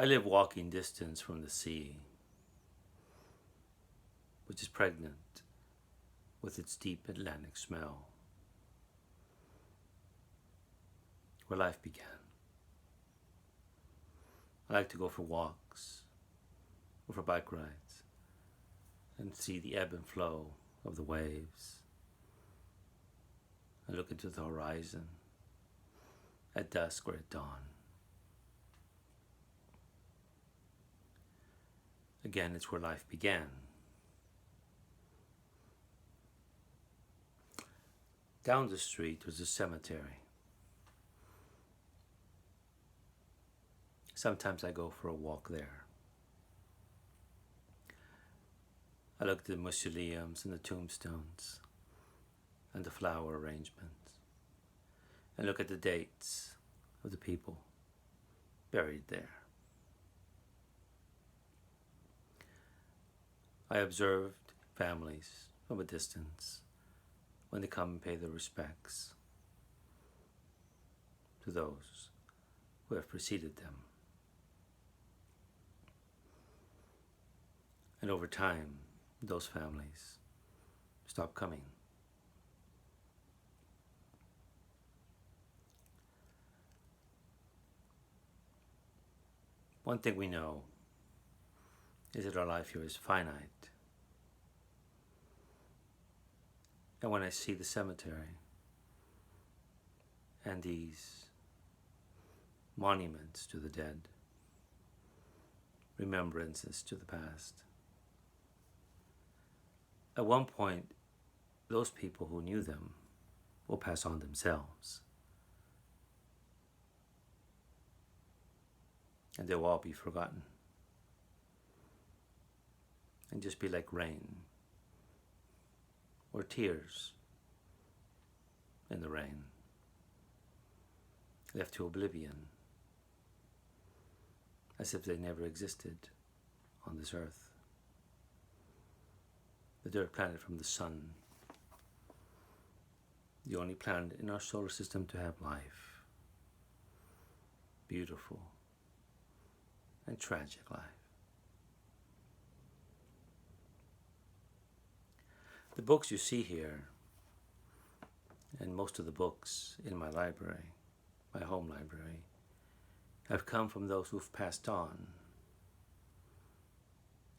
I live walking distance from the sea, which is pregnant with its deep Atlantic smell, where life began. I like to go for walks or for bike rides and see the ebb and flow of the waves. I look into the horizon at dusk or at dawn. Again, it's where life began. Down the street was a cemetery. Sometimes I go for a walk there. I look at the mausoleums and the tombstones and the flower arrangements and look at the dates of the people buried there. I observed families from a distance when they come and pay their respects to those who have preceded them. And over time, those families stop coming. One thing we know is that our life here is finite. And when I see the cemetery and these monuments to the dead, remembrances to the past, at one point, those people who knew them will pass on themselves. And they'll all be forgotten. And just be like rain or tears in the rain, left to oblivion, as if they never existed on this earth. The dirt planet from the sun, the only planet in our solar system to have life. Beautiful and tragic life. The books you see here, and most of the books in my library, my home library, have come from those who've passed on.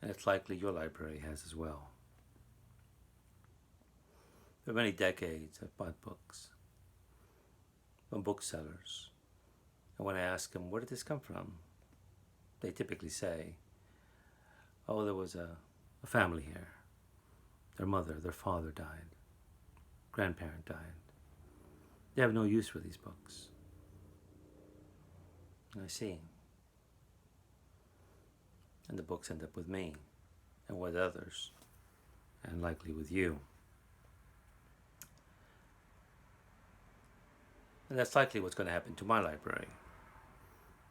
And it's likely your library has as well. For many decades, I've bought books from booksellers. And when I ask them, where did this come from? They typically say, oh, there was a family here. Their mother, their father died. Grandparent died. They have no use for these books. I see. And the books end up with me, and with others, and likely with you. And that's likely what's going to happen to my library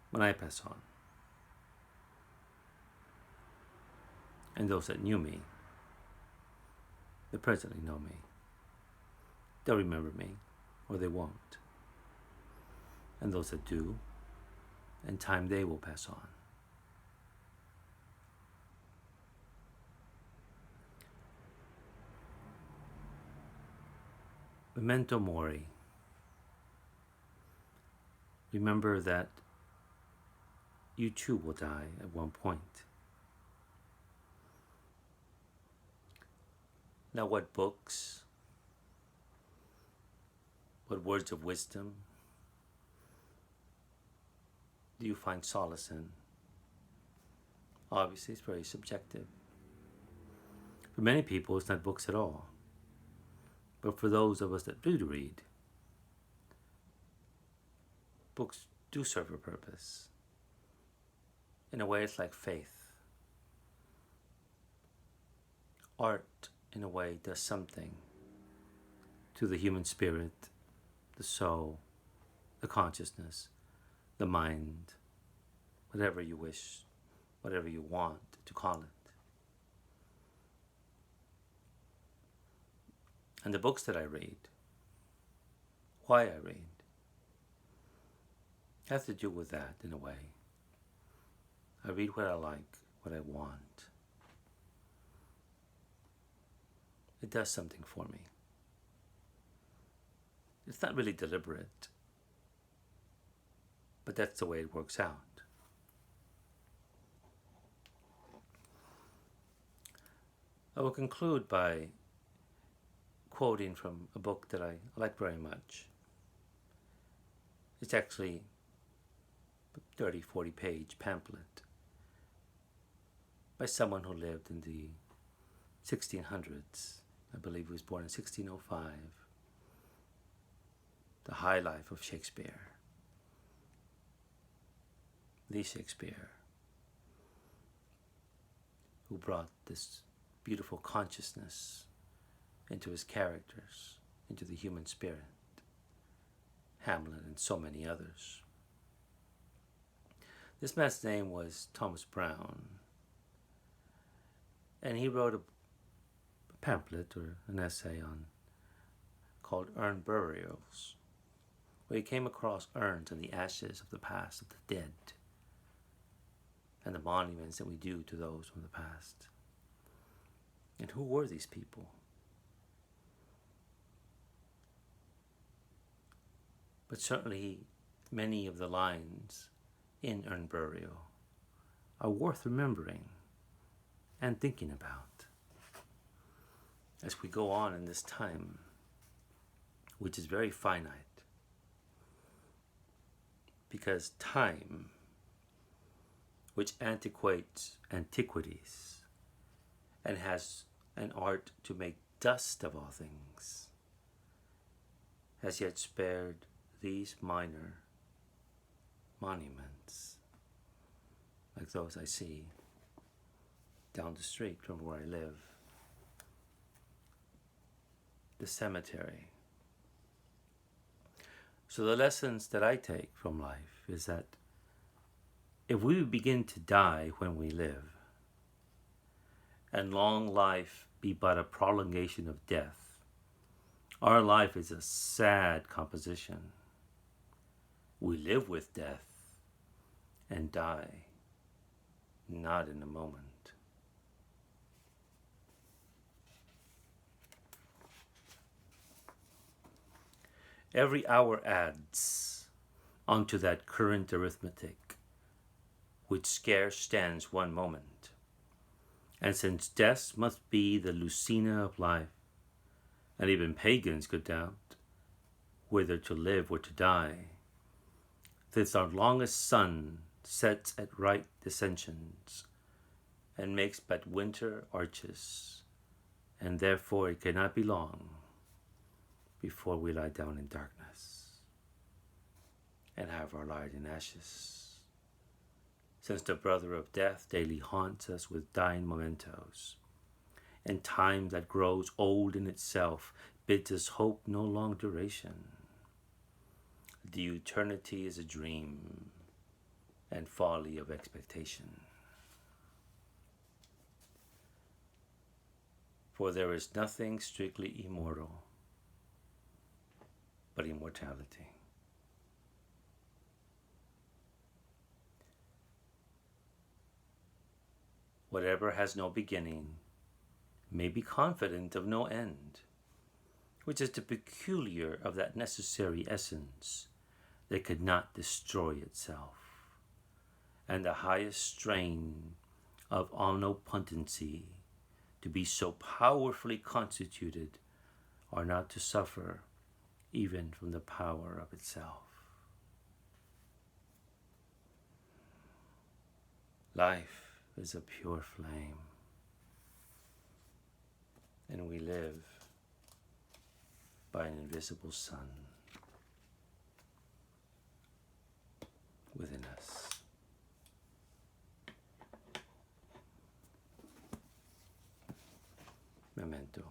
when I pass on. And those that knew me, that presently know me, they'll remember me, or they won't. And those that do, in time they will pass on. Memento Mori. Remember that you too will die at one point. Now, what books, what words of wisdom do you find solace in? Obviously, it's very subjective. For many people, it's not books at all. But for those of us that do read, books do serve a purpose. In a way, it's like faith. Art, in a way, does something to the human spirit, the soul, the consciousness, the mind, whatever you wish, whatever you want to call it. And the books that I read, why I read, have to do with that in a way. I read what I like, what I want. It does something for me. It's not really deliberate, but that's the way it works out. I will conclude by quoting from a book that I like very much. It's actually a 30, 40 page pamphlet by someone who lived in the 1600s. I believe he was born in 1605. The High Life of Shakespeare. The Shakespeare, who brought this beautiful consciousness into his characters, into the human spirit. Hamlet and so many others. This man's name was Thomas Browne, and he wrote a pamphlet or an essay called Urn Burials, where he came across urns and the ashes of the past, of the dead, and the monuments that we do to those from the past. And who were these people? But certainly many of the lines in Urn Burial are worth remembering and thinking about as we go on in this time, which is very finite. Because time, which antiquates antiquities and has an art to make dust of all things, has yet spared these minor monuments, like those I see down the street from where I live. The cemetery. So the lessons that I take from life is that if we begin to die when we live, and long life be but a prolongation of death, our life is a sad composition. We live with death and die, not in a moment. Every hour adds onto that current arithmetic, which scarce stands one moment. And since death must be the Lucina of life, and even pagans could doubt whether to live or to die, since our longest sun sets at right descensions, and makes but winter arches, and therefore it cannot be long before we lie down in darkness and have our light in ashes, since the brother of death daily haunts us with dying mementos, and time that grows old in itself bids us hope no long duration. Diuturnity is a dream and folly of expectation. For there is nothing strictly immortal but immortality. Whatever has no beginning may be confident of no end, which is the peculiar of that necessary essence that could not destroy itself, and the highest strain of omnipotency to be so powerfully constituted are not to suffer even from the power of itself. Life is a pure flame, and we live by an invisible sun within us. Memento.